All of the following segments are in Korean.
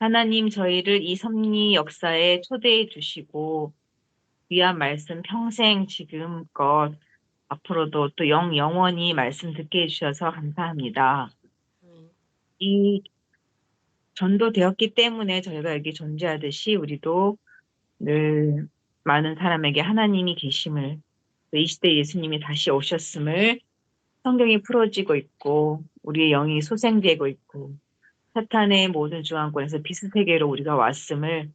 하나님 저희를 이 섭리 역사에 초대해 주시고 귀한 말씀 평생 지금껏 앞으로도 또 영원히 말씀 듣게 해주셔서 감사합니다. 이 전도되었기 때문에 저희가 여기 존재하듯이 우리도 늘 많은 사람에게 하나님이 계심을, 또 이 시대에 예수님이 다시 오셨음을 성경이 풀어지고 있고 우리의 영이 소생되고 있고 사탄의 모든 주황권에서 비스세계로 우리가 왔음을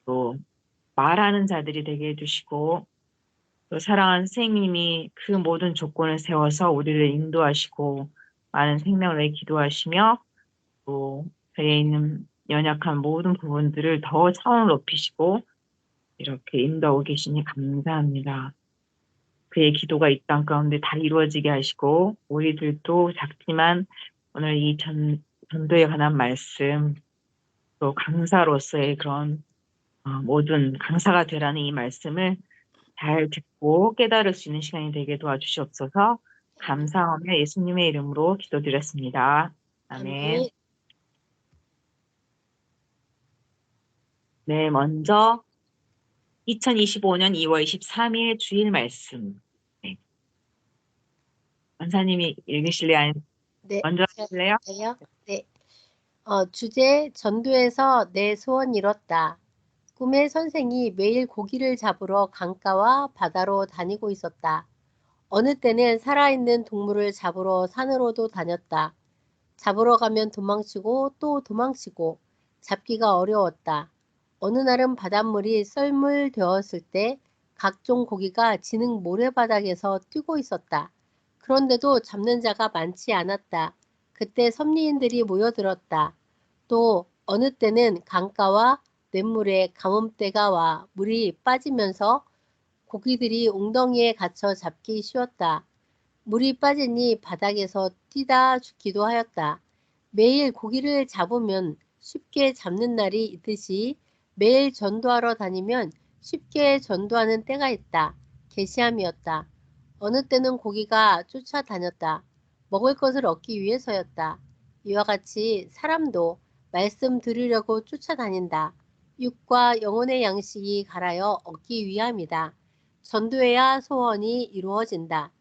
또 말하는 자들이 되게 해주시고 또 사랑하는 선생님이 그 모든 조건을 세워서 우리를 인도하시고 많은 생명을 위해 기도하시며 또 저희에 있는 연약한 모든 부분들을 더 차원을 높이시고 이렇게 인도하고 계시니 감사합니다. 그의 기도가 이 땅 가운데 다 이루어지게 하시고 우리들도 작지만 오늘 이 전도에 관한 말씀 또 강사로서의 그런 모든 강사가 되라는 이 말씀을 잘 듣고 깨달을 수 있는 시간이 되게 도와주시옵소서. 감사하며 예수님의 이름으로 기도드렸습니다. 아멘. 아멘. 네, 먼저 2025년 2월 23일 주일 말씀. 네. 원사님이 읽으실래요? 아니면 네, 먼저 하실래요? 저요? 네. 주제 전도에서 내 소원 이뤘다. 꿈의 선생이 매일 고기를 잡으러 강가와 바다로 다니고 있었다. 어느 때는 살아있는 동물을 잡으러 산으로도 다녔다. 잡으러 가면 도망치고 또 도망치고 잡기가 어려웠다. 어느 날은 바닷물이 썰물 되었을 때 각종 고기가 진흙 모래바닥에서 뛰고 있었다. 그런데도 잡는 자가 많지 않았다. 그때 섭리인들이 모여들었다. 또 어느 때는 강가와 냇물에 가뭄때가 와 물이 빠지면서 고기들이 웅덩이에 갇혀 잡기 쉬웠다. 물이 빠지니 바닥에서 뛰다 죽기도 하였다. 매일 고기를 잡으면 쉽게 잡는 날이 있듯이 매일 전도하러 다니면 쉽게 전도하는 때가 있다. 계시함이었다. 어느 때는 고기가 쫓아다녔다. 먹을 것을 얻기 위해서였다. 이와 같이 사람도 말씀 들으려고 쫓아다닌다. 육과 영혼의 양식이 갈아여 얻기 위함이다. 전도해야 소원이 이루어진다.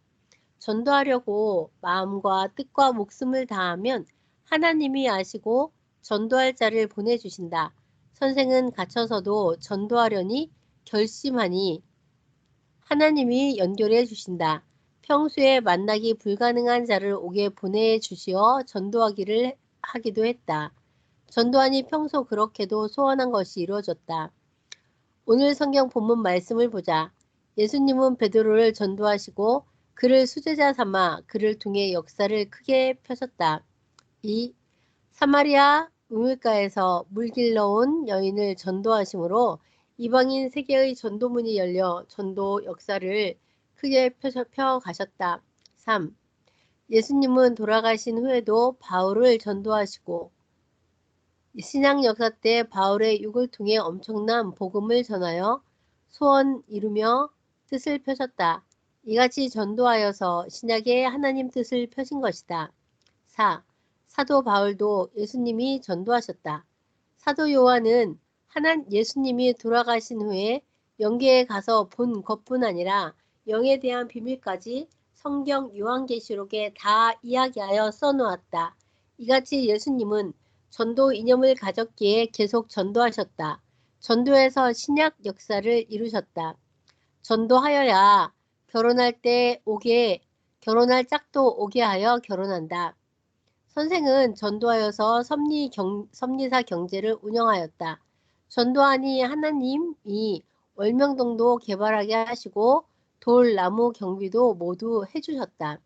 전도하려고 마음과 뜻과 목숨을 다하면 하나님이 아시고 전도할 자를 보내주신다. 선생은 갇혀서도 전도하려니 결심하니 하나님이 연결해 주신다. 평소에 만나기 불가능한 자를 오게 보내주시어 전도하기를 하기도 했다. 전도하니 평소 그렇게도 소원한 것이 이루어졌다. 오늘 성경 본문 말씀을 보자. 예수님은 베드로를 전도하시고 그를 수제자 삼아 그를 통해 역사를 크게 펴셨다. 2. 사마리아 우물가에서 물 길러 온 여인을 전도하심으로 이방인 세계의 전도문이 열려 전도 역사를 크게 펴 가셨다. 3. 예수님은 돌아가신 후에도 바울을 전도하시고 신약 역사 때 바울의 육을 통해 엄청난 복음을 전하여 소원 이루며 뜻을 펴셨다. 이같이 전도하여서 신약의 하나님 뜻을 펴신 것이다. 4. 사도 바울도 예수님이 전도하셨다. 사도 요한은 예수님이 돌아가신 후에 영계에 가서 본 것뿐 아니라 영에 대한 비밀까지 성경 요한계시록에 다 이야기하여 써놓았다. 이같이 예수님은 전도 이념을 가졌기에 계속 전도하셨다. 전도에서 신약 역사를 이루셨다. 전도하여야 결혼할 짝도 오게 하여 결혼한다. 선생은 전도하여서 섭리사 경제를 운영하였다. 전도하니 하나님이 월명동도 개발하게 하시고 돌, 나무 경비도 모두 해주셨다.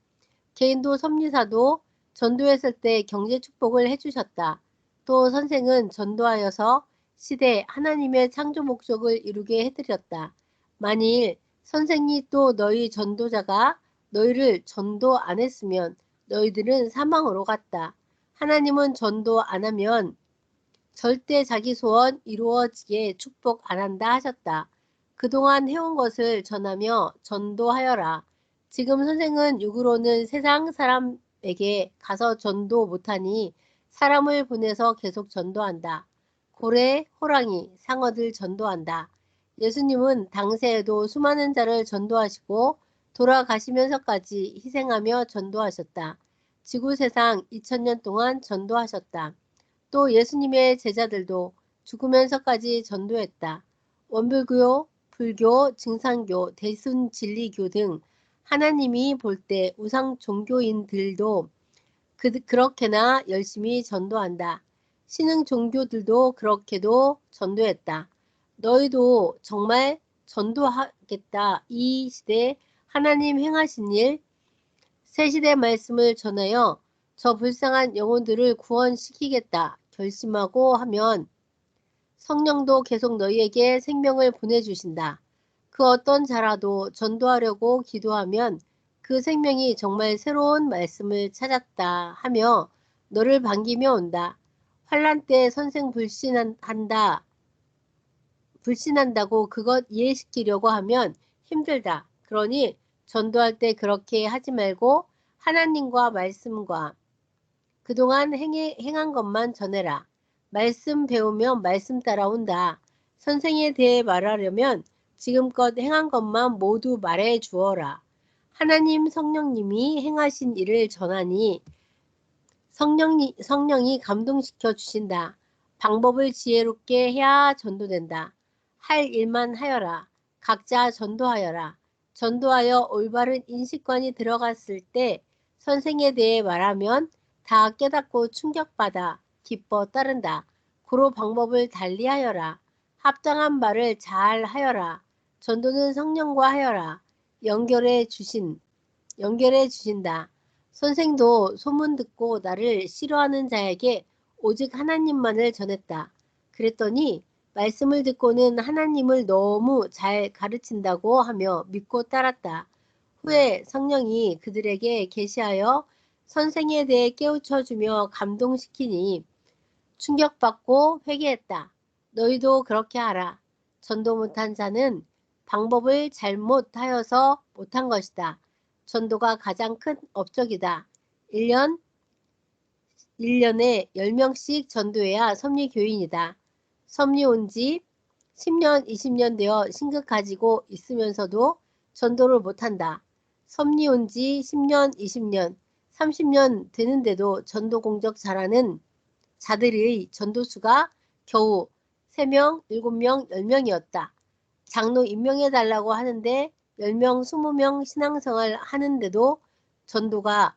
개인도 섭리사도 전도했을 때 경제 축복을 해주셨다. 또 선생은 전도하여서 시대 하나님의 창조 목적을 이루게 해드렸다. 만일 선생이 또 너희 전도자가 너희를 전도 안 했으면 너희들은 사망으로 갔다. 하나님은 전도 안 하면 절대 자기 소원 이루어지게 축복 안 한다 하셨다. 그동안 해온 것을 전하며 전도하여라. 지금 선생은 육으로는 세상 사람에게 가서 전도 못하니 사람을 보내서 계속 전도한다. 고래, 호랑이, 상어들 전도한다. 예수님은 당시에도 수많은 자를 전도하시고 돌아가시면서까지 희생하며 전도하셨다. 지구 세상 2000년 동안 전도하셨다. 또 예수님의 제자들도 죽으면서까지 전도했다. 원불교, 불교, 증산교, 대순진리교 등 하나님이 볼 때 우상 종교인들도 그렇게나 열심히 전도한다. 신흥 종교들도 그렇게도 전도했다. 너희도 정말 전도하겠다. 이 시대 하나님 행하신 일, 새 시대 말씀을 전하여 저 불쌍한 영혼들을 구원시키겠다. 결심하고 하면 성령도 계속 너희에게 생명을 보내주신다. 그 어떤 자라도 전도하려고 기도하면 그 생명이 정말 새로운 말씀을 찾았다 하며 너를 반기며 온다. 환란 때 선생 불신한다고 그것 이해시키려고 하면 힘들다. 그러니 전도할 때 그렇게 하지 말고 하나님과 말씀과 그동안 행한 것만 전해라. 말씀 배우면 말씀 따라온다. 선생에 대해 말하려면 지금껏 행한 것만 모두 말해 주어라. 하나님 성령님이 행하신 일을 전하니 성령이 감동시켜 주신다. 방법을 지혜롭게 해야 전도된다. 할 일만 하여라. 각자 전도하여라. 전도하여 올바른 인식관이 들어갔을 때 선생에 대해 말하면 다 깨닫고 충격받아 기뻐 따른다. 고로 방법을 달리하여라. 합당한 말을 잘 하여라. 전도는 성령과 하여라. 연결해 주신다. 선생도 소문 듣고 나를 싫어하는 자에게 오직 하나님만을 전했다. 그랬더니 말씀을 듣고는 하나님을 너무 잘 가르친다고 하며 믿고 따랐다. 후에 성령이 그들에게 계시하여 선생에 대해 깨우쳐주며 감동시키니 충격받고 회개했다. 너희도 그렇게 하라. 전도 못한 자는 방법을 잘못하여서 못한 것이다. 전도가 가장 큰 업적이다. 1년에 10명씩 전도해야 섭리교인이다. 섭리 온 지 10년, 20년 되어 신급 가지고 있으면서도 전도를 못한다. 섭리 온 지 10년, 20년, 30년 되는데도 전도 공적 잘하는 자들의 전도수가 겨우 3명, 7명, 10명이었다. 장로 임명해달라고 하는데 10명, 20명 신앙생활 하는데도 10년,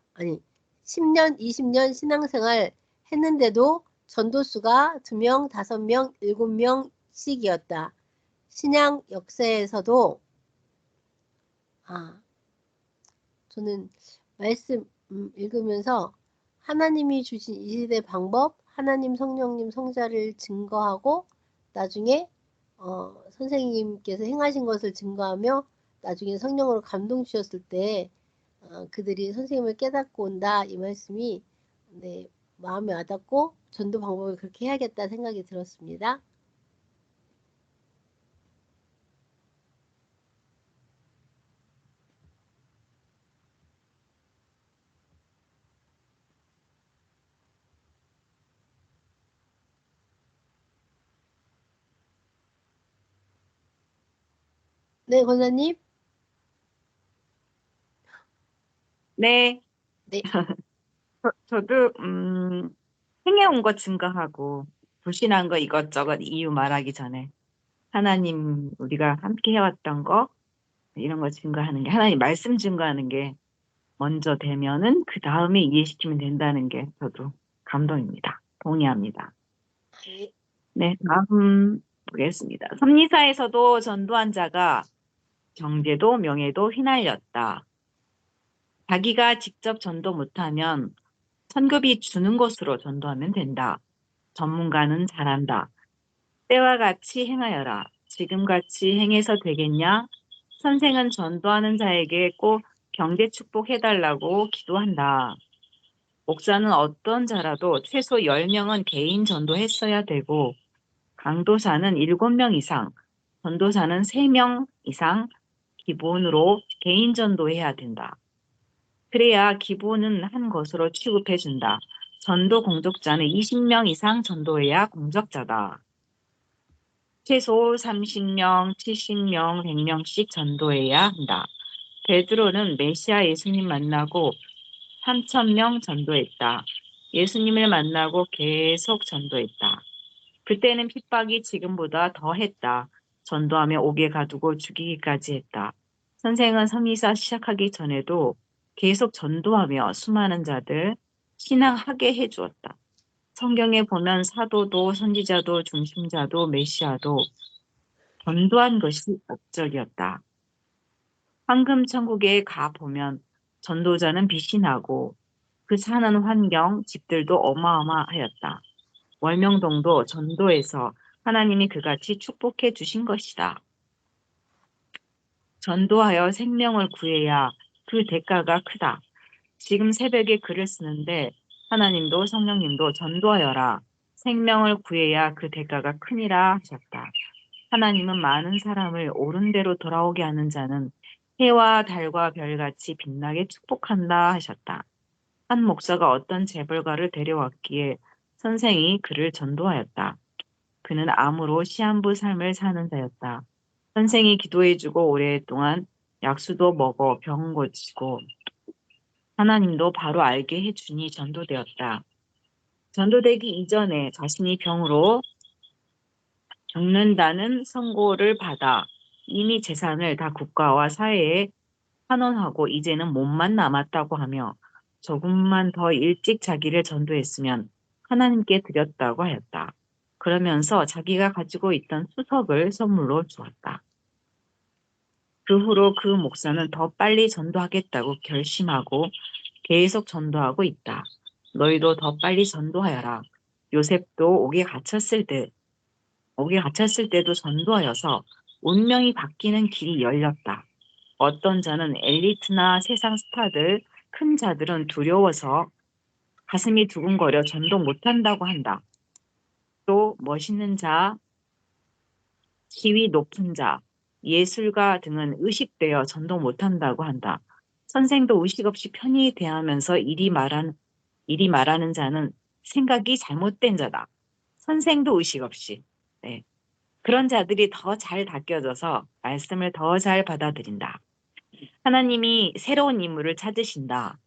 20년 신앙생활 했는데도 전도수가 2명, 5명, 7명씩이었다. 신약 역사에서도 저는 말씀 읽으면서 하나님이 주신 이 시대 방법, 하나님 성령님 성자를 증거하고 나중에 선생님께서 행하신 것을 증거하며 나중에 성령으로 감동 주셨을 때 그들이 선생님을 깨닫고 온다 이 말씀이 마음에 와닿고 전도 방법을 그렇게 해야겠다 생각이 들었습니다. 네, 권사님. 네, 네, 저도 행해온 거 증거하고 불신한 거 이것저것 이유 말하기 전에 하나님 우리가 함께 해왔던 거 이런 거 증거하는 게 하나님 말씀 증거하는 게 먼저 되면은 그 다음에 이해시키면 된다는 게 저도 감동입니다. 동의합니다. 네, 네, 다음 보겠습니다. 섭리사에서도 전도한 자가 경제도 명예도 휘날렸다. 자기가 직접 전도 못하면 선급이 주는 것으로 전도하면 된다. 전문가는 잘한다. 때와 같이 행하여라. 지금같이 행해서 되겠냐? 선생은 전도하는 자에게 꼭 경제 축복해달라고 기도한다. 목사는 어떤 자라도 최소 10명은 개인 전도했어야 되고 강도사는 7명 이상, 전도사는 3명 이상 기본으로 개인 전도해야 된다. 그래야 기본은 한 것으로 취급해준다. 전도 공적자는 20명 이상 전도해야 공적자다. 최소 30명, 70명, 100명씩 전도해야 한다. 베드로는 메시아 예수님 만나고 3,000명 전도했다. 예수님을 만나고 계속 전도했다. 그때는 핍박이 지금보다 더 했다. 전도하며 옥에 가두고 죽이기까지 했다. 선생은 선미사 시작하기 전에도 계속 전도하며 수많은 자들 신앙하게 해주었다. 성경에 보면 사도도 선지자도 중심자도 메시아도 전도한 것이 목적이었다. 황금천국에 가 보면 전도자는 빛이 나고 그 사는 환경, 집들도 어마어마하였다. 월명동도 전도에서 하나님이 그같이 축복해 주신 것이다. 전도하여 생명을 구해야 그 대가가 크다. 지금 새벽에 글을 쓰는데 하나님도 성령님도 전도하여라. 생명을 구해야 그 대가가 크니라 하셨다. 하나님은 많은 사람을 옳은 대로 돌아오게 하는 자는 해와 달과 별같이 빛나게 축복한다 하셨다. 한 목사가 어떤 재벌가를 데려왔기에 선생이 그를 전도하였다. 그는 암으로 시한부 삶을 사는 자였다. 선생이 기도해주고 오랫동안 약수도 먹어 병 고치고 하나님도 바로 알게 해주니 전도되었다. 전도되기 이전에 자신이 병으로 죽는다는 선고를 받아 이미 재산을 다 국가와 사회에 환원하고 이제는 몸만 남았다고 하며 조금만 더 일찍 자기를 전도했으면 하나님께 드렸다고 하였다. 그러면서 자기가 가지고 있던 수석을 선물로 주었다. 그 후로 그 목사는 더 빨리 전도하겠다고 결심하고 계속 전도하고 있다. 너희도 더 빨리 전도하여라. 요셉도 옥에 갇혔을 때도 전도하여서 운명이 바뀌는 길이 열렸다. 어떤 자는 엘리트나 세상 스타들, 큰 자들은 두려워서 가슴이 두근거려 전도 못한다고 한다. 또 멋있는 자, 지위 높은 자, 예술가 등은 의식되어 전도 못한다고 한다. 선생도 의식 없이 편히 대하면서 이리 말하는 자는 생각이 잘못된 자다. 선생도 의식 없이. 네. 그런 자들이 더 잘 닦여져서 말씀을 더 잘 받아들인다. 하나님이 새로운 인물을 찾으신다.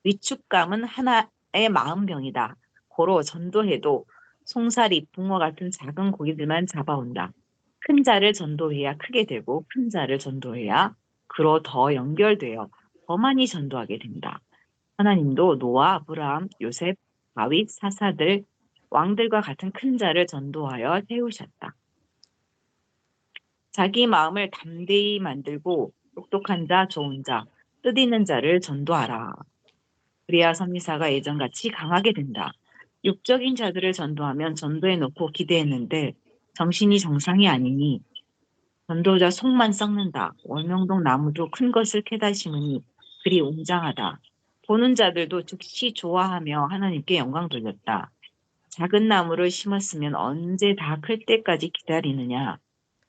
위축감은 하나의 마음병이다. 고로 전도해도 송사리, 붕어 같은 작은 고기들만 잡아온다. 큰 자를 전도해야 크게 되고 큰 자를 전도해야 그로 더 연결되어 더 많이 전도하게 된다. 하나님도 노아, 아브라함, 요셉, 다윗, 사사들, 왕들과 같은 큰 자를 전도하여 세우셨다. 자기 마음을 담대히 만들고 똑똑한 자, 좋은 자, 뜻있는 자를 전도하라. 그래야 선미사가 예전같이 강하게 된다. 육적인 자들을 전도하면 전도해 놓고 기대했는데 정신이 정상이 아니니 전도자 속만 썩는다. 월명동 나무도 큰 것을 캐다 심으니 그리 웅장하다. 보는 자들도 즉시 좋아하며 하나님께 영광 돌렸다. 작은 나무를 심었으면 언제 다 클 때까지 기다리느냐.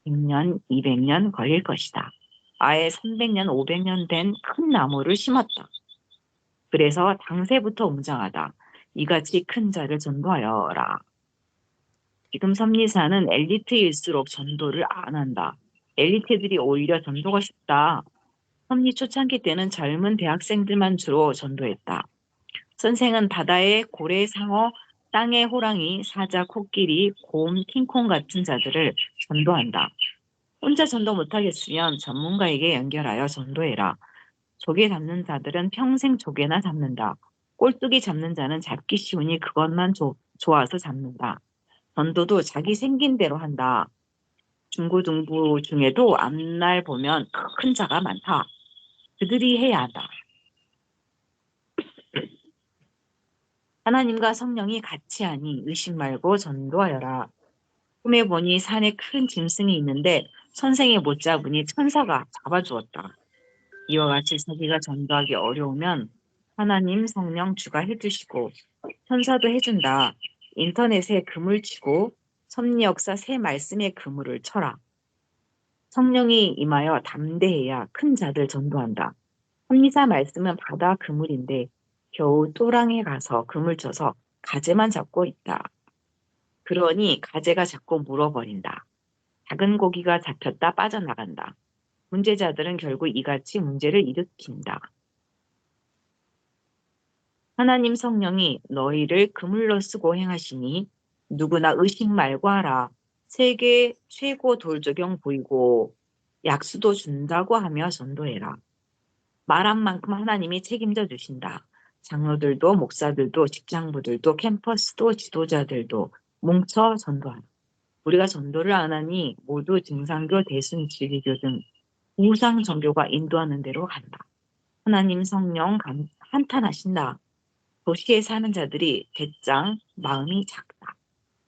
100년, 200년 걸릴 것이다. 아예 300년, 500년 된 큰 나무를 심었다. 그래서 당세부터 웅장하다. 이같이 큰 자를 전도하여라. 지금 섭리사는 엘리트일수록 전도를 안 한다. 엘리트들이 오히려 전도가 쉽다. 섭리 초창기 때는 젊은 대학생들만 주로 전도했다. 선생은 바다의 고래, 상어, 땅의 호랑이, 사자, 코끼리, 곰, 킹콩 같은 자들을 전도한다. 혼자 전도 못하겠으면 전문가에게 연결하여 전도해라. 조개 잡는 자들은 평생 조개나 잡는다. 꼴뚜기 잡는 자는 잡기 쉬우니 그것만 좋아서 잡는다. 전도도 자기 생긴 대로 한다. 중고등부 중에도 앞날 보면 큰 자가 많다. 그들이 해야 한다. 하나님과 성령이 같이 하니 의심 말고 전도하여라. 꿈에 보니 산에 큰 짐승이 있는데 선생이 못 잡으니 천사가 잡아주었다. 이와 같이 자기가 전도하기 어려우면 하나님 성령 주가 해주시고 천사도 해준다. 인터넷에 그물 치고 섭리 역사 새 말씀의 그물을 쳐라. 성령이 임하여 담대해야 큰 자들 전도한다. 섭리사 말씀은 바다 그물인데 겨우 또랑에 가서 그물 쳐서 가재만 잡고 있다. 그러니 가재가 자꾸 물어버린다. 작은 고기가 잡혔다 빠져나간다. 문제자들은 결국 이같이 문제를 일으킨다. 하나님 성령이 너희를 그물로 쓰고 행하시니 누구나 의식 말고 하라. 세계 최고 돌조경 보이고 약수도 준다고 하며 전도해라. 말한 만큼 하나님이 책임져 주신다. 장로들도 목사들도 직장부들도 캠퍼스도 지도자들도 뭉쳐 전도하라. 우리가 전도를 안 하니 모두 증상교, 대순, 진리교 등 우상 종교가 인도하는 대로 간다. 하나님 성령 한탄하신다. 도시에 사는 자들이 대짱 마음이 작다.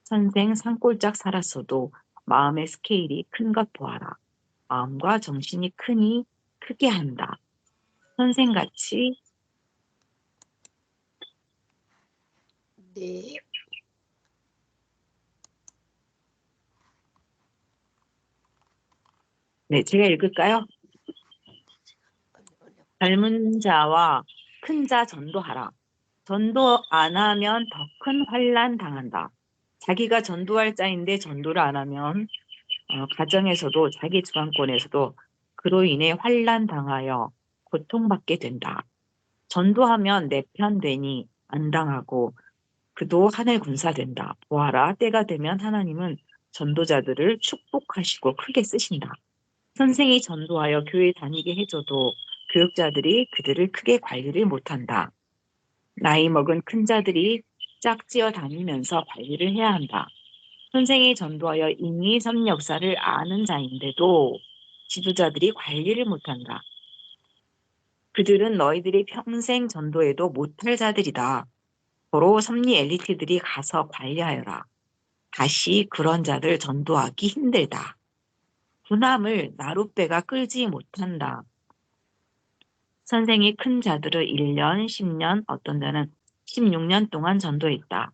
선생 산골짝 살았어도 마음의 스케일이 큰 것 보아라. 마음과 정신이 크니 크게 한다. 선생같이 네. 네, 제가 읽을까요? 젊은 자와 큰 자 전도하라. 전도 안 하면 더 큰 환난 당한다. 자기가 전도할 자인데 전도를 안 하면 가정에서도 자기 주관권에서도 그로 인해 환난 당하여 고통받게 된다. 전도하면 내 편 되니 안 당하고 그도 하늘 군사된다. 보아라, 때가 되면 하나님은 전도자들을 축복하시고 크게 쓰신다. 선생이 전도하여 교회 다니게 해줘도 교육자들이 그들을 크게 관리를 못한다. 나이 먹은 큰 자들이 짝지어 다니면서 관리를 해야 한다. 선생이 전도하여 이미 선 역사를 아는 자인데도 지도자들이 관리를 못한다. 그들은 너희들이 평생 전도해도 못할 자들이다. 도로 섭리 엘리트들이 가서 관리하여라. 다시 그런 자들 전도하기 힘들다. 군함을 나룻배가 끌지 못한다. 선생이 큰 자들을 1년, 10년, 어떤 자는 16년 동안 전도했다.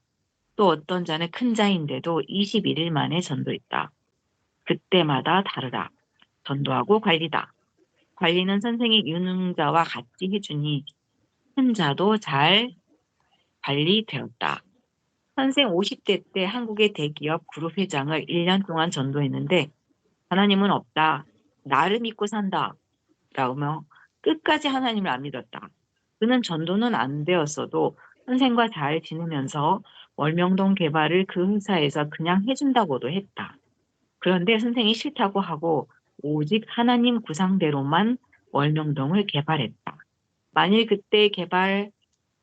또 어떤 자는 큰 자인데도 21일 만에 전도했다. 그때마다 다르다. 전도하고 관리다. 관리는 선생이 유능자와 같이 해주니 큰 자도 잘 관리되었다. 선생 50대 때 한국의 대기업 그룹 회장을 1년 동안 전도했는데 하나님은 없다. 나를 믿고 산다. 라며 끝까지 하나님을 안 믿었다. 그는 전도는 안 되었어도 선생과 잘 지내면서 월명동 개발을 그 회사에서 그냥 해준다고도 했다. 그런데 선생이 싫다고 하고 오직 하나님 구상대로만 월명동을 개발했다. 만일 그때 개발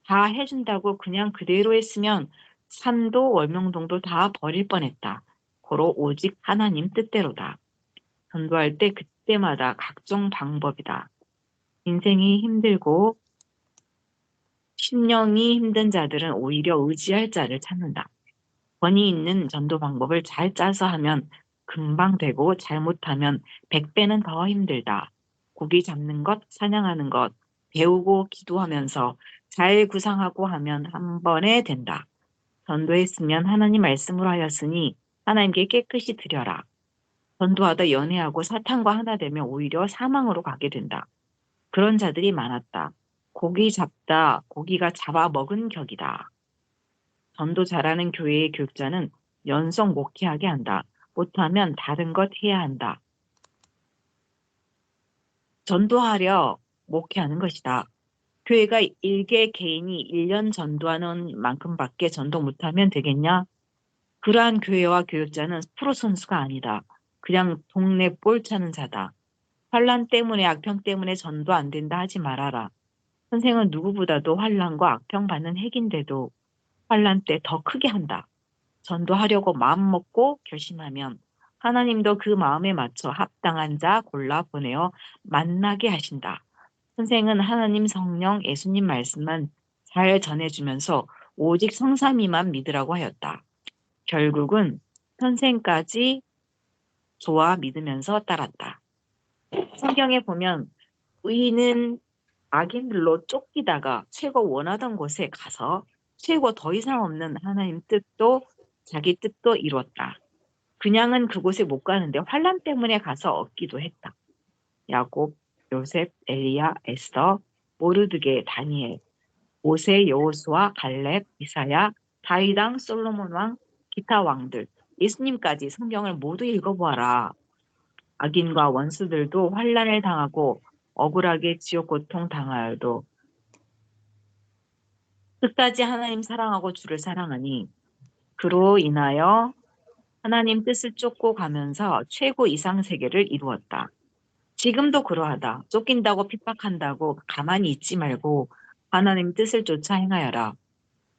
다 해준다고 그냥 그대로 했으면 산도 월명동도 다 버릴 뻔했다. 고로 오직 하나님 뜻대로다. 전도할 때 그때마다 각종 방법이다. 인생이 힘들고 심령이 힘든 자들은 오히려 의지할 자를 찾는다. 권위 있는 전도 방법을 잘 짜서 하면 금방 되고 잘못하면 100배는 더 힘들다. 고기 잡는 것, 사냥하는 것, 배우고 기도하면서 잘 구상하고 하면 한 번에 된다. 전도했으면 하나님 말씀으로 하였으니 하나님께 깨끗이 드려라. 전도하다 연애하고 사탄과 하나 되면 오히려 사망으로 가게 된다. 그런 자들이 많았다. 고기 잡다, 고기가 잡아먹은 격이다. 전도 잘하는 교회의 교육자는 연속 목회하게 한다. 못하면 다른 것 해야 한다. 전도하려 목회하는 것이다. 교회가 일개 개인이 1년 전도하는 만큼밖에 전도 못하면 되겠냐? 그러한 교회와 교육자는 프로 선수가 아니다. 그냥 동네 볼 차는 자다. 환란 때문에 악평 때문에 전도 안 된다 하지 말아라. 선생은 누구보다도 환란과 악평 받는 핵인데도 환란 때 더 크게 한다. 전도하려고 마음먹고 결심하면 하나님도 그 마음에 맞춰 합당한 자 골라 보내어 만나게 하신다. 선생은 하나님 성령 예수님 말씀만 잘 전해주면서 오직 성삼위만 믿으라고 하였다. 결국은 선생까지 좋아 믿으면서 따랐다. 성경에 보면 의인은 악인들로 쫓기다가 최고 원하던 곳에 가서 최고 더 이상 없는 하나님 뜻도 자기 뜻도 이뤘다. 그냥은 그곳에 못 가는데 환란 때문에 가서 얻기도 했다. 야곱, 요셉, 엘리야, 에스더, 모르드게, 다니엘, 모세, 여호수아, 갈렙, 이사야, 다윗 왕, 솔로몬 왕, 기타 왕들 예수님까지 성경을 모두 읽어보아라. 악인과 원수들도 환난을 당하고 억울하게 지옥 고통 당하여도 끝까지 하나님 사랑하고 주를 사랑하니 그로 인하여 하나님 뜻을 쫓고 가면서 최고 이상 세계를 이루었다. 지금도 그러하다. 쫓긴다고 핍박한다고 가만히 있지 말고 하나님 뜻을 쫓아 행하여라.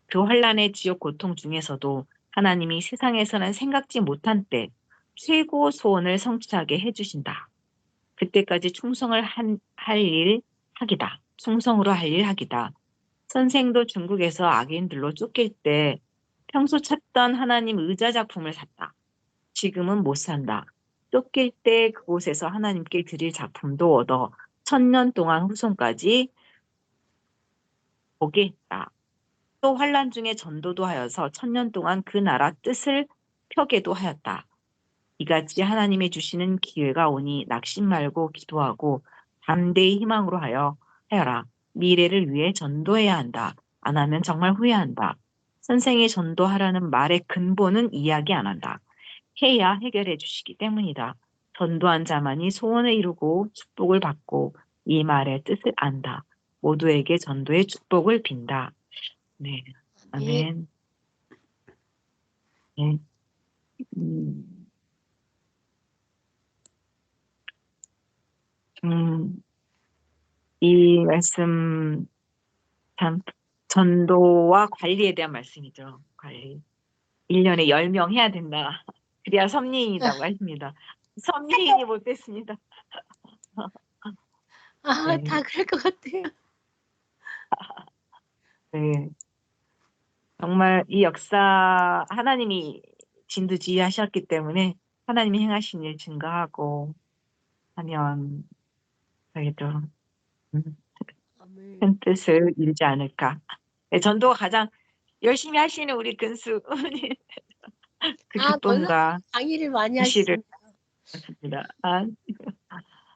그 환난의 지옥 고통 중에서도 하나님이 세상에서는 생각지 못한 때 최고 소원을 성취하게 해주신다. 그때까지 충성을 할 일 하기다. 충성으로 할 일 하기다. 선생도 중국에서 악인들로 쫓길 때 평소 찾던 하나님 의자 작품을 샀다. 지금은 못 산다. 쫓길 때 그곳에서 하나님께 드릴 작품도 얻어 1000년 동안 후손까지 보게 했다. 또 환란 중에 전도도 하여서 1000년 동안 그 나라 뜻을 펴게도 하였다. 이같이 하나님이 주시는 기회가 오니 낙심 말고 기도하고 담대히 희망으로 하여라. 미래를 위해 전도해야 한다. 안 하면 정말 후회한다. 선생이 전도하라는 말의 근본은 이야기 안 한다. 해야 해결해 주시기 때문이다. 전도한 자만이 소원을 이루고 축복을 받고 이 말의 뜻을 안다. 모두에게 전도의 축복을 빈다. 네, 아멘. 아멘. 네. 음, 음, 이 말씀 참 전도와 관리에 대한 말씀이죠. 관리. 1년에 10명 해야 된다. 그래야 섭리인이라고 하십니다. 섭리인이 못됐습니다. 아, 네, 다 그럴 것 같아요. 네. 정말 이 역사 하나님이 진두지휘하셨기 때문에 하나님이 행하신 일 증거하고 하면 저희도 아멘. 큰 뜻을 이루지 않을까. 네, 전도가 가장 열심히 하시는 우리 근수 그 아, 권사님 기쁨과 강의를 많이 지시를 하시습니다. 받습니다. 아,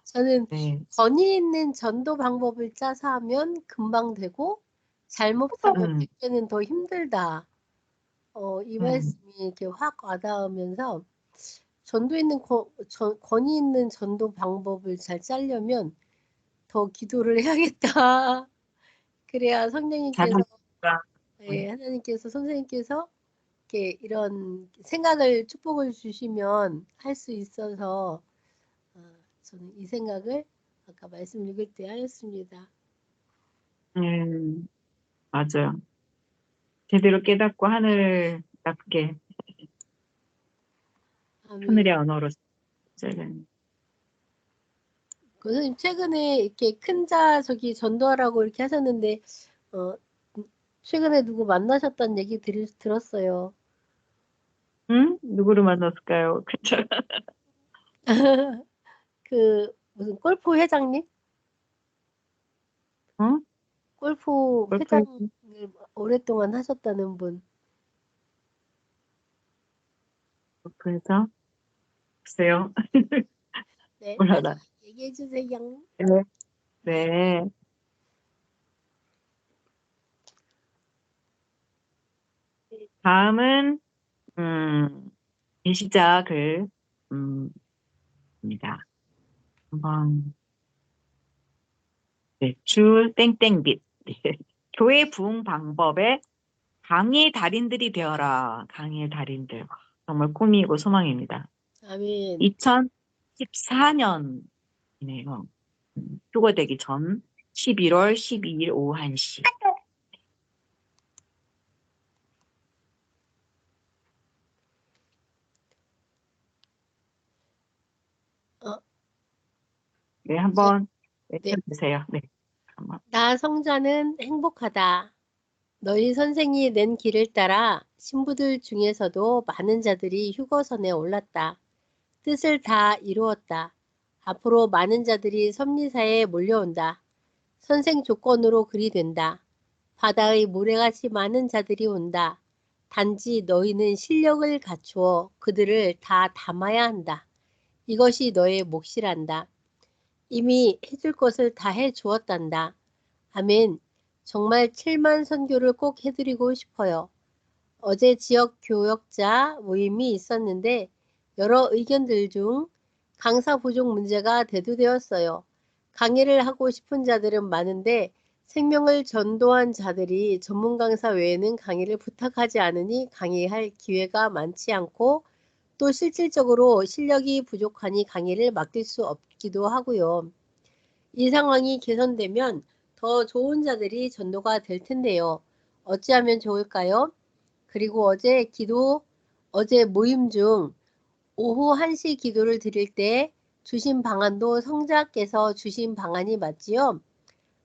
저는 네. 권위 있는 전도 방법을 짜서 하면 금방 되고 잘못하면 음, 100배는 더 힘들다. 이 음, 말씀이 이렇게 확 와닿으면서 전도 있는 권위 있는 전도 방법을 잘 짜려면 더 기도를 해야겠다. 그래야 성령님께서 잘하니까. 하나님께서 선생님께서 이렇게 이런 생각을 축복을 주시면 할 수 있어서 저는 이 생각을 아까 말씀 읽을 때 하였습니다. 맞아요. 제대로 깨닫고 하늘답게 아멘. 하늘의 언어로 써야 선생님 최근에 이렇게 큰 자 저기 전도하라고 이렇게 하셨는데 어, 최근에 누구 만나셨다는 얘기 들었어요. 응? 누구를 만났을까요? 그쵸? 그 무슨 골프 회장님? 응? 골프 골프, 회장을 오랫동안 하셨다는 분. 골프에서? 글쎄요. 네, 나중에 몰라라. 얘기해 주세요. 네. 네. 다음은, 시작을, 입니다. 한번, 네. 주 땡땡빛. 네. 교회 부흥 방법에 강의 달인들이 되어라. 강의 달인들. 정말 꿈이고 소망입니다. 아멘. 2014년이네요. 휴거되기 전 11월 12일 오후 1시. 어, 네, 저, 한번 네. 외쳐주세요. 네, 한번. 나 성자는 행복하다. 너희 선생이 낸 길을 따라 신부들 중에서도 많은 자들이 휴거선에 올랐다. 뜻을 다 이루었다. 앞으로 많은 자들이 섭리사에 몰려온다. 선생 조건으로 그리 된다. 바다의 모래같이 많은 자들이 온다. 단지 너희는 실력을 갖추어 그들을 다 담아야 한다. 이것이 너의 몫이란다. 이미 해줄 것을 다 해주었단다. 아멘. 정말 7만 선교를 꼭 해드리고 싶어요. 어제 지역 교역자 모임이 있었는데 여러 의견들 중 강사 부족 문제가 대두되었어요. 강의를 하고 싶은 자들은 많은데 생명을 전도한 자들이 전문 강사 외에는 강의를 부탁하지 않으니 강의할 기회가 많지 않고 또 실질적으로 실력이 부족하니 강의를 맡길 수 없기도 하고요. 이 상황이 개선되면 더 좋은 자들이 전도가 될 텐데요. 어찌하면 좋을까요? 그리고 어제 모임 중 오후 1시 기도를 드릴 때 주신 방안도 성자께서 주신 방안이 맞지요?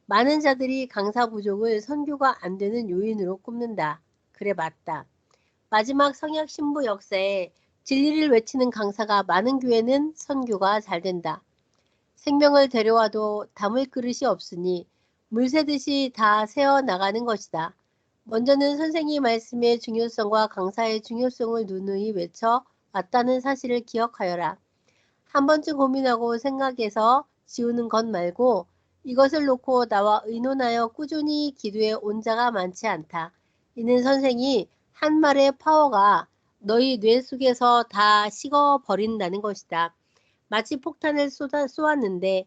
많은 자들이 강사 부족을 선교가 안 되는 요인으로 꼽는다. 그래, 맞다. 마지막 성약 신부 역사에 진리를 외치는 강사가 많은 교회는 선교가 잘 된다. 생명을 데려와도 담을 그릇이 없으니 물 새듯이 다 새어 나가는 것이다. 먼저는 선생님 말씀의 중요성과 강사의 중요성을 누누이 외쳐 왔다는 사실을 기억하여라. 한 번쯤 고민하고 생각해서 지우는 것 말고 이것을 놓고 나와 의논하여 꾸준히 기도해 온 자가 많지 않다. 이는 선생이 한 말의 파워가 너희 뇌 속에서 다 식어버린다는 것이다. 마치 폭탄을 쏘았는데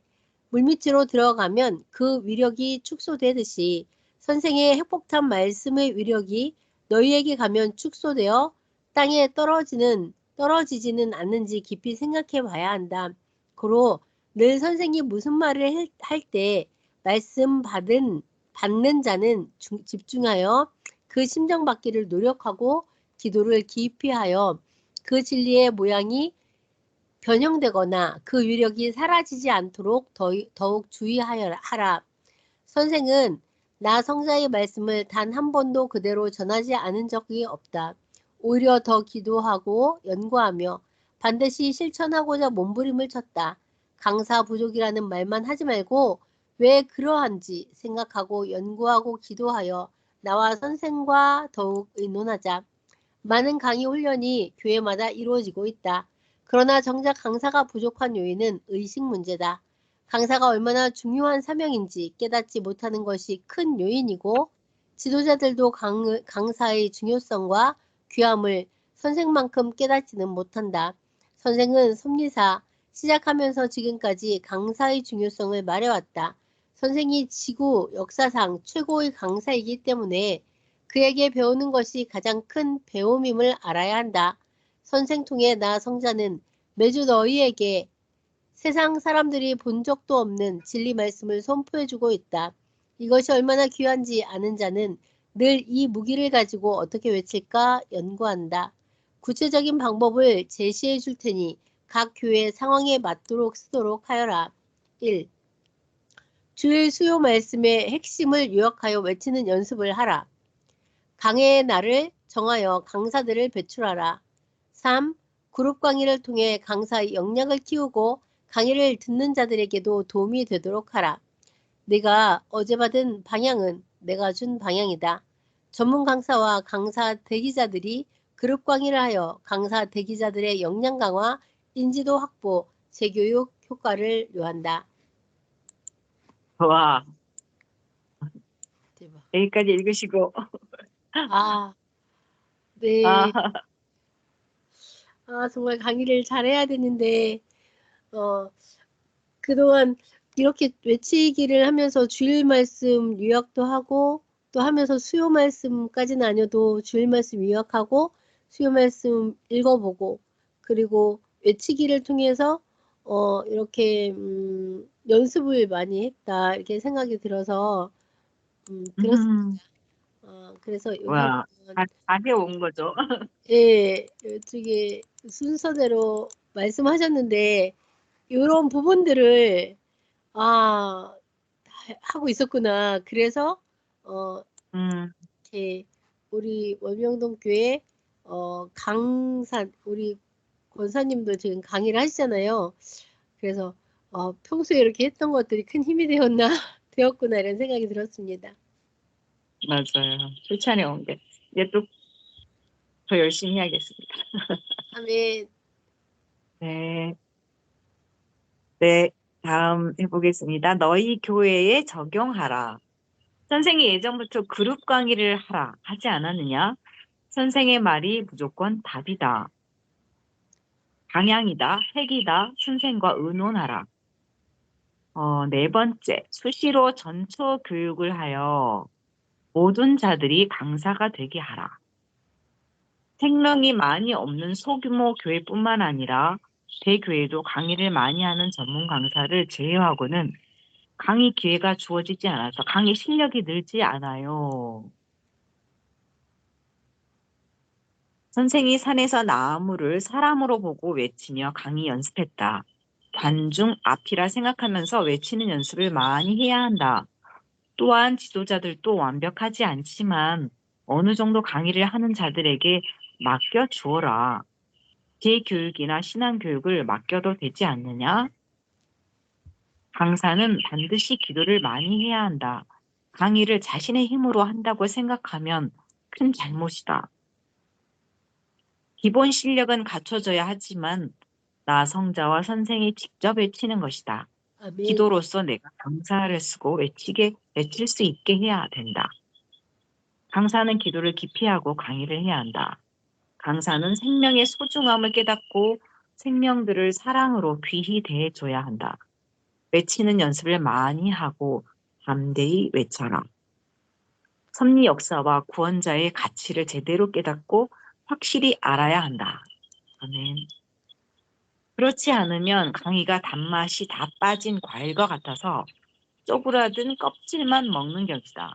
물밑으로 들어가면 그 위력이 축소되듯이 선생의 핵폭탄 말씀의 위력이 너희에게 가면 축소되어 땅에 떨어지지는 않는지 깊이 생각해 봐야 한다. 고로 늘 선생이 무슨 말을 할 때 말씀 받는 자는 집중하여 그 심정 받기를 노력하고 기도를 깊이 하여 그 진리의 모양이 변형되거나 그 위력이 사라지지 않도록 더욱 주의하라. 선생은 나 성자의 말씀을 단 한 번도 그대로 전하지 않은 적이 없다. 오히려 더 기도하고 연구하며 반드시 실천하고자 몸부림을 쳤다. 강사 부족이라는 말만 하지 말고 왜 그러한지 생각하고 연구하고 기도하여 나와 선생과 더욱 의논하자. 많은 강의 훈련이 교회마다 이루어지고 있다. 그러나 정작 강사가 부족한 요인은 의식 문제다. 강사가 얼마나 중요한 사명인지 깨닫지 못하는 것이 큰 요인이고 지도자들도 강사의 중요성과 귀함을 선생만큼 깨닫지는 못한다. 선생은 섭리사 시작하면서 지금까지 강사의 중요성을 말해왔다. 선생이 지구 역사상 최고의 강사이기 때문에 그에게 배우는 것이 가장 큰 배움임을 알아야 한다. 선생 통해 나 성자는 매주 너희에게 세상 사람들이 본 적도 없는 진리 말씀을 선포해주고 있다. 이것이 얼마나 귀한지 아는 자는 늘 이 무기를 가지고 어떻게 외칠까 연구한다. 구체적인 방법을 제시해 줄 테니 각 교회 상황에 맞도록 쓰도록 하여라. 1. 주일 수요 말씀의 핵심을 요약하여 외치는 연습을 하라. 강해의 날을 정하여 강사들을 배출하라. 3. 그룹 강의를 통해 강사의 역량을 키우고 강의를 듣는 자들에게도 도움이 되도록 하라. 내가 어제 받은 방향은 내가 준 방향이다. 전문 강사와 강사 대기자들이 그룹 강의를 하여 강사 대기자들의 역량 강화, 인지도 확보, 재교육 효과를 요한다. 와, 대박. 여기까지 읽으시고. 아, 아, 네. 아, 정말 강의를 잘해야 되는데, 어, 그동안 이렇게 외치기를 하면서 주일 말씀 요약도 하고 또 하면서 수요 말씀까지는 아니어도 주일 말씀 요약하고 수요 말씀 읽어보고 그리고 외치기를 통해서 이렇게 연습을 많이 했다 이렇게 생각이 들어서 들었습니다. 음, 그래서 여기 와, 보면 다 해온 거죠. 예, 이쪽에 순서대로 말씀하셨는데 이런 부분들을 아, 하고 있었구나. 그래서 어, 음, 이렇게 우리 원명동 교회 우리 권사님도 지금 강의를 하시잖아요. 그래서 평소에 이렇게 했던 것들이 큰 힘이 되었나 되었구나 이런 생각이 들었습니다. 맞아요. 실천해 온 게. 이제 또 더 열심히 해야겠습니다. 아멘. 네. 네. 다음 해보겠습니다. 너희 교회에 적용하라. 선생이 예전부터 그룹 강의를 하라 하지 않았느냐? 선생의 말이 무조건 답이다. 방향이다, 핵이다, 선생과 의논하라. 네 번째, 수시로 전초 교육을 하여 모든 자들이 강사가 되게 하라. 생명이 많이 없는 소규모 교회뿐만 아니라 대교회도 강의를 많이 하는 전문 강사를 제외하고는 강의 기회가 주어지지 않아서 강의 실력이 늘지 않아요. 선생이 산에서 나무를 사람으로 보고 외치며 강의 연습했다. 관중 앞이라 생각하면서 외치는 연습을 많이 해야 한다. 또한 지도자들도 완벽하지 않지만 어느 정도 강의를 하는 자들에게 맡겨 주어라. 재교육이나 신앙교육을 맡겨도 되지 않느냐? 강사는 반드시 기도를 많이 해야 한다. 강의를 자신의 힘으로 한다고 생각하면 큰 잘못이다. 기본 실력은 갖춰져야 하지만 나 성자와 선생이 직접 외치는 것이다. 아멘. 기도로서 내가 강사를 쓰고 외칠 수 있게 해야 된다. 강사는 기도를 깊이 하고 강의를 해야 한다. 강사는 생명의 소중함을 깨닫고 생명들을 사랑으로 귀히 대해줘야 한다. 외치는 연습을 많이 하고 담대히 외쳐라. 섭리 역사와 구원자의 가치를 제대로 깨닫고 확실히 알아야 한다. 아멘. 그렇지 않으면 강의가 단맛이 다 빠진 과일과 같아서 쪼그라든 껍질만 먹는 격이다.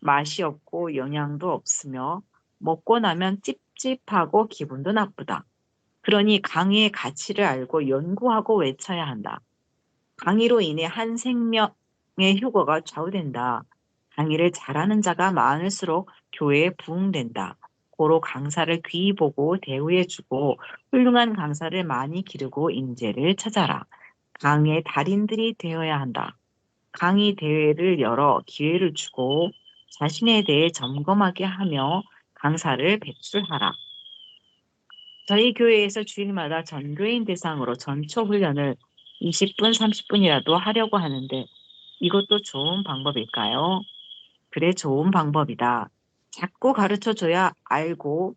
맛이 없고 영양도 없으며 먹고 나면 찝찝하고 기분도 나쁘다. 그러니 강의의 가치를 알고 연구하고 외쳐야 한다. 강의로 인해 한 생명의 효과가 좌우된다. 강의를 잘하는 자가 많을수록 교회에 부흥된다. 고로 강사를 귀히 보고 대우해주고 훌륭한 강사를 많이 기르고 인재를 찾아라. 강의의 달인들이 되어야 한다. 강의 대회를 열어 기회를 주고 자신에 대해 점검하게 하며 강사를 배출하라. 저희 교회에서 주일마다 전교인 대상으로 전초 훈련을 20분, 30분이라도 하려고 하는데 이것도 좋은 방법일까요? 그래, 좋은 방법이다. 자꾸 가르쳐 줘야 알고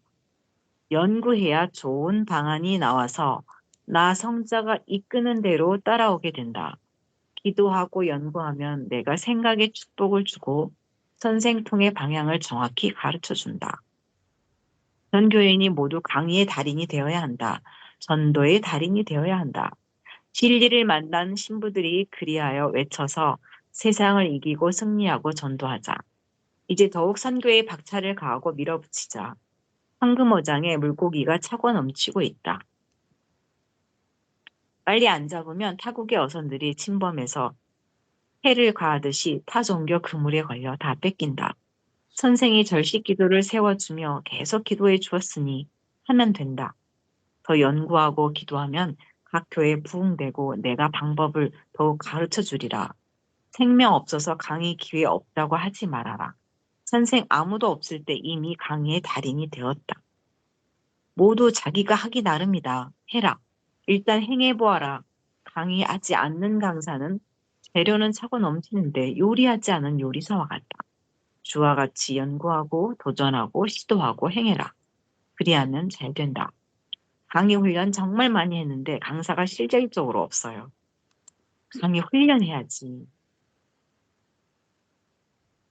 연구해야 좋은 방안이 나와서 나 성자가 이끄는 대로 따라오게 된다. 기도하고 연구하면 내가 생각에 축복을 주고 선생통의 방향을 정확히 가르쳐 준다. 전 교인이 모두 강의의 달인이 되어야 한다. 전도의 달인이 되어야 한다. 진리를 만난 신부들이 그리하여 외쳐서 세상을 이기고 승리하고 전도하자. 이제 더욱 선교의 박차를 가하고 밀어붙이자. 황금어장에 물고기가 차고 넘치고 있다. 빨리 안 잡으면 타국의 어선들이 침범해서 해를 가하듯이 타 종교 그물에 걸려 다 뺏긴다. 선생이 절식 기도를 세워주며 계속 기도해 주었으니 하면 된다. 더 연구하고 기도하면 각 교회에 부흥되고 내가 방법을 더욱 가르쳐 주리라. 생명 없어서 강의 기회 없다고 하지 말아라. 선생 아무도 없을 때 이미 강의의 달인이 되었다. 모두 자기가 하기 나름이다. 해라. 일단 행해보아라. 강의하지 않는 강사는 재료는 차고 넘치는데 요리하지 않은 요리사와 같다. 주와 같이 연구하고 도전하고 시도하고 행해라. 그리하면 잘 된다. 강의 훈련 정말 많이 했는데 강사가 실질적으로 없어요. 강의 훈련해야지.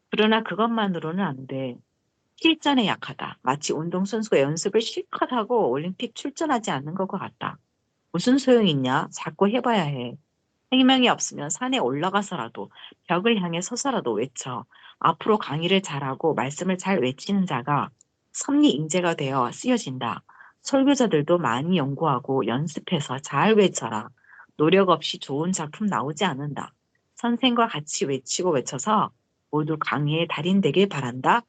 그러나 그것만으로는 안 돼. 실전에 약하다. 마치 운동선수가 연습을 실컷 하고 올림픽 출전하지 않는 것과 같다. 무슨 소용이 있냐? 자꾸 해봐야 해. 생명이 없으면 산에 올라가서라도 벽을 향해 서서라도 외쳐. 앞으로 강의를 잘하고 말씀을 잘 외치는 자가 섭리 인재가 되어 쓰여진다. 설교자들도 많이 연구하고 연습해서 잘 외쳐라. 노력 없이 좋은 작품 나오지 않는다. 선생과 같이 외치고 외쳐서 모두 강의의 달인 되길 바란다.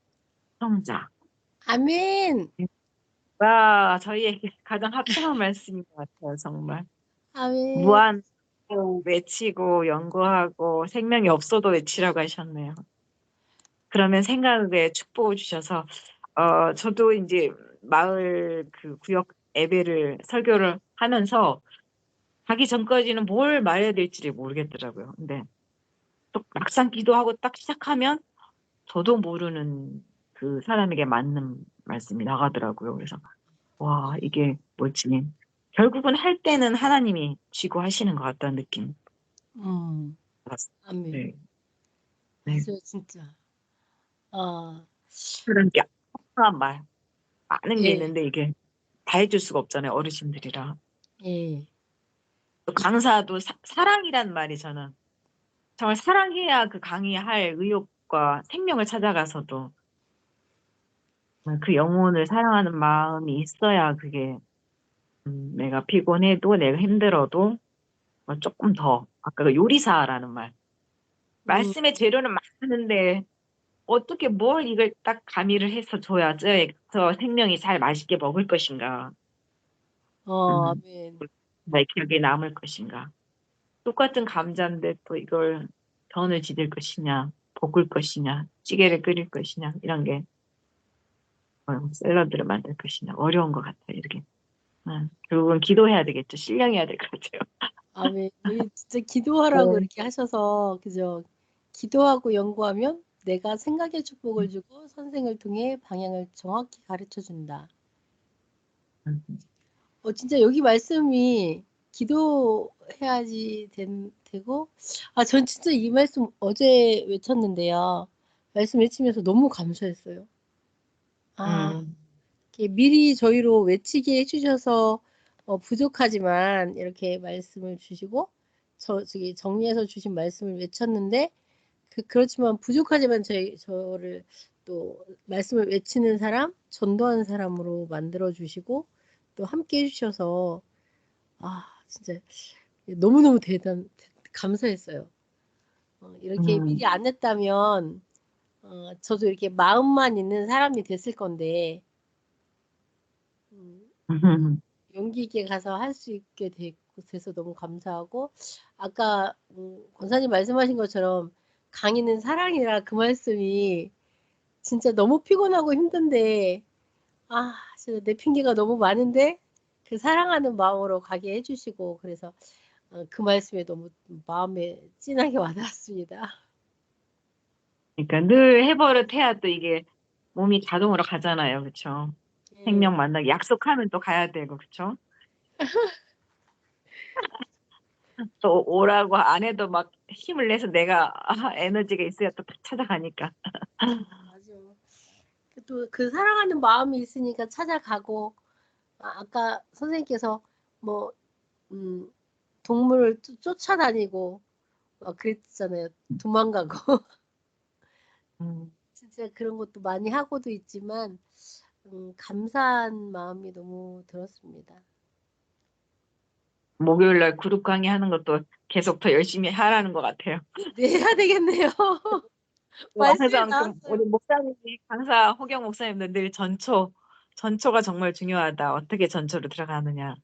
성자. 아멘. 와, 저희에게 가장 합당한 말씀인 것 같아요, 정말. 아멘. 무한 외치고 연구하고 생명이 없어도 외치라고 하셨네요. 그러면 생각에 축복을 주셔서 저도 이제 마을 그 구역 예배를 설교를 하면서 가기 전까지는 뭘 말해야 될지를 모르겠더라고요. 근데 또 막상 기도하고 딱 시작하면 저도 모르는 그 사람에게 맞는 말씀이 나가더라고요. 그래서 와, 이게 뭐지? 결국은 할 때는 하나님이 쥐고 하시는 것 같다는 느낌 음, 받았어요. 아멘. 네, 네. 맞아요, 진짜. 아, 그런 게 한 말, 많은 게 예, 있는데 이게 다 해줄 수가 없잖아요. 어르신들이라. 예. 또 강사도 사랑이란 말이 저는 정말 사랑해야 그 강의할 의욕과 생명을 찾아가서도 그 영혼을 사랑하는 마음이 있어야 그게 내가 피곤해도 내가 힘들어도 뭐 조금 더 아까 그 요리사라는 말 음, 말씀의 재료는 많은데 어떻게 뭘 이걸 딱 가미를 해서 줘야지 저 생명이 잘 맛있게 먹을 것인가 음, 아멘. 나의 기억에 남을 것인가 똑같은 감자인데 또 이걸 전을 지질 것이냐 볶을 것이냐 찌개를 끓일 것이냐 이런 게 샐러드를 만들 것이냐 어려운 것 같아요 이렇게 결국은 기도해야 되겠죠 신령해야 될 것 같아요 아멘. 여기 진짜 기도하라고 네. 이렇게 하셔서, 그죠? 기도하고 연구하면 내가 생각의 축복을 주고 선생을 통해 방향을 정확히 가르쳐 준다. 음, 진짜 여기 말씀이 기도해야지 되고, 전 진짜 이 말씀 어제 외쳤는데요. 말씀 외치면서 너무 감사했어요. 아, 음, 이렇게 미리 저희로 외치게 해주셔서 부족하지만 이렇게 말씀을 주시고, 저기 정리해서 주신 말씀을 외쳤는데, 그렇지만 부족하지만 저를 또 말씀을 외치는 사람, 전도하는 사람으로 만들어 주시고, 또 함께 해주셔서, 진짜 너무너무 감사했어요. 이렇게 음, 미리 안 했다면, 저도 이렇게 마음만 있는 사람이 됐을 건데, 음, 음, 용기 있게 가서 할 수 있게 돼서 너무 감사하고, 아까, 권사님 말씀하신 것처럼, 강의는 사랑이라 그 말씀이 진짜 너무 피곤하고 힘든데, 진짜 내 핑계가 너무 많은데, 그 사랑하는 마음으로 가게 해주시고, 그래서 그 말씀에 너무 마음에 진하게 와닿았습니다. 그러니까 늘 해버릇 해야 또 이게 몸이 자동으로 가잖아요 그쵸 예, 생명 만나기 약속하면 또 가야 되고 그쵸 또 오라고 안 해도 막 힘을 내서 내가 에너지가 있어야 또 찾아가니까 맞아. 또 그 사랑하는 마음이 있으니까 찾아가고, 아까 선생님께서 뭐, 음, 동물을 쫓아다니고, 막 그랬잖아요. 도망가고. 음, 진짜 그런 것도 많이 하고도 있지만, 감사한 마음이 너무 들었습니다. 목요일 날 그룹 강의 하는 것도 계속 더 열심히 하라는 것 같아요. 네, 해야 되겠네요. 말씀에 항상 그 나왔어요. 우리 목사님이 강사 호경 목사님들 늘 전초가 정말 중요하다. 어떻게 전초로 들어가느냐.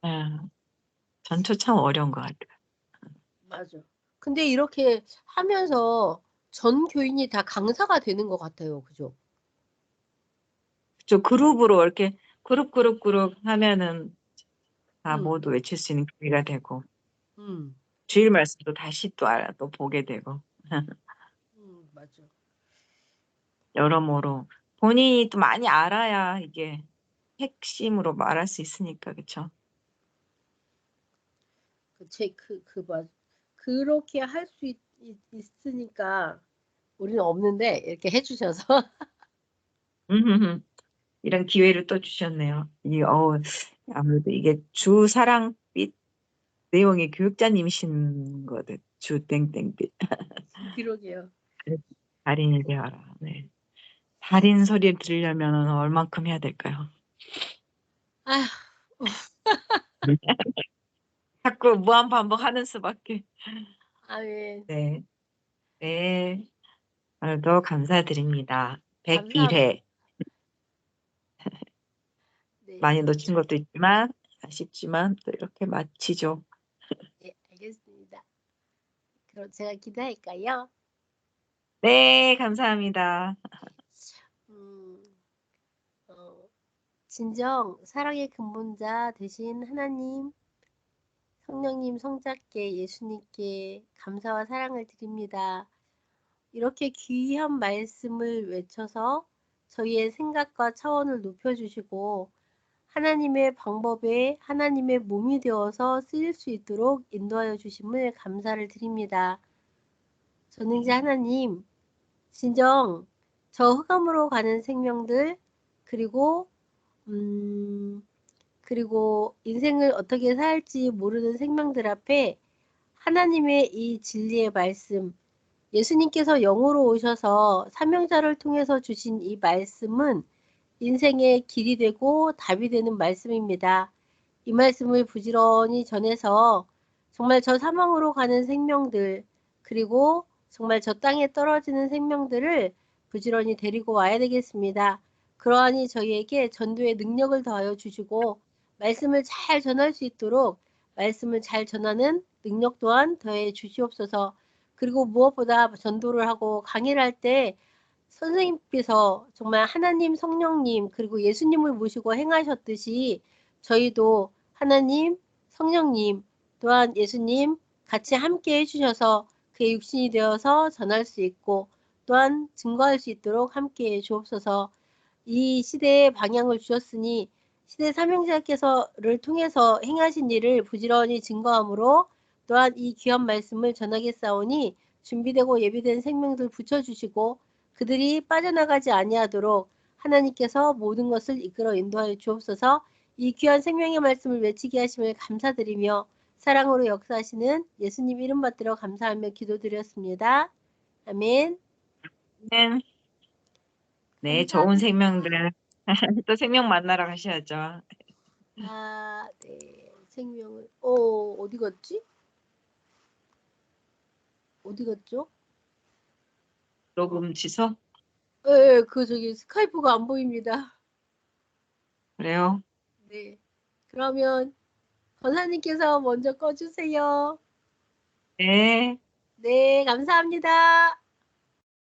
예, 전초 참 어려운 것 같아요. 맞아. 근데 이렇게 하면서 전 교인이 다 강사가 되는 것 같아요. 그죠? 저 그룹으로 이렇게 그룹 하면은 다 음, 모두 외칠 수 있는 기회가 되고 음, 주일 말씀도 다시 또 보게 되고 맞아. 여러모로 본인이 또 많이 알아야 이게 핵심으로 말할 수 있으니까 그쵸? 맞. 그렇게 할 수 있으니까 우리는 없는데 이렇게 해주셔서. 이런 기회를 또 주셨네요. 아무래도 이게 주 사랑빛 내용이 교육자님이신 거든. 주 땡땡빛. 그러게요. 달인이 되어라. 네. 달인 소리를 들으려면 얼만큼 해야 될까요? 아휴, 자꾸 무한 반복하는 수밖에. 아멘. 네. 네. 오늘도 감사드립니다. 감사합니다. 101회. 네, 많이 놓친 것도 있지만, 아쉽지만, 또 이렇게 마치죠. 네, 알겠습니다. 그럼 제가 기도할까요? 네, 감사합니다. 음, 어, 진정 사랑의 근본자 되신 하나님, 성령님, 성자께, 예수님께 감사와 사랑을 드립니다. 이렇게 귀한 말씀을 외쳐서 저희의 생각과 차원을 높여주시고 하나님의 방법에 하나님의 몸이 되어서 쓰일 수 있도록 인도하여 주심을 감사를 드립니다. 전능자 하나님, 진정 저 흑암으로 가는 생명들, 그리고 그리고 인생을 어떻게 살지 모르는 생명들 앞에 하나님의 이 진리의 말씀, 예수님께서 영으로 오셔서 사명자를 통해서 주신 이 말씀은 인생의 길이 되고 답이 되는 말씀입니다. 이 말씀을 부지런히 전해서 정말 저 사망으로 가는 생명들, 그리고 정말 저 땅에 떨어지는 생명들을 부지런히 데리고 와야 되겠습니다. 그러하니 저희에게 전도의 능력을 더하여 주시고 말씀을 잘 전할 수 있도록 말씀을 잘 전하는 능력 또한 더해 주시옵소서. 그리고 무엇보다 전도를 하고 강의를 할 때 선생님께서 정말 하나님, 성령님, 그리고 예수님을 모시고 행하셨듯이 저희도 하나님, 성령님, 또한 예수님 같이 함께 해주셔서 그의 육신이 되어서 전할 수 있고 또한 증거할 수 있도록 함께 해 주옵소서. 이 시대의 방향을 주셨으니 시대 사명자께서를 통해서 행하신 일을 부지런히 증거함으로 또한 이 귀한 말씀을 전하겠사오니 준비되고 예비된 생명들 붙여주시고 그들이 빠져나가지 아니하도록 하나님께서 모든 것을 이끌어 인도하여 주옵소서. 이 귀한 생명의 말씀을 외치게 하심을 감사드리며 사랑으로 역사하시는 예수님 이름 받들어 감사하며 기도드렸습니다. 아멘. 네, 네, 좋은 감사합니다. 생명들. 또 생명 만나러 가셔야죠. 아, 네. 생명을, 어디 갔지? 어디 갔죠? 어, 녹음 취소? 예, 저기 스카이프가 안 보입니다. 그래요? 네. 그러면 권사님께서 먼저 꺼주세요. 네. 네, 감사합니다.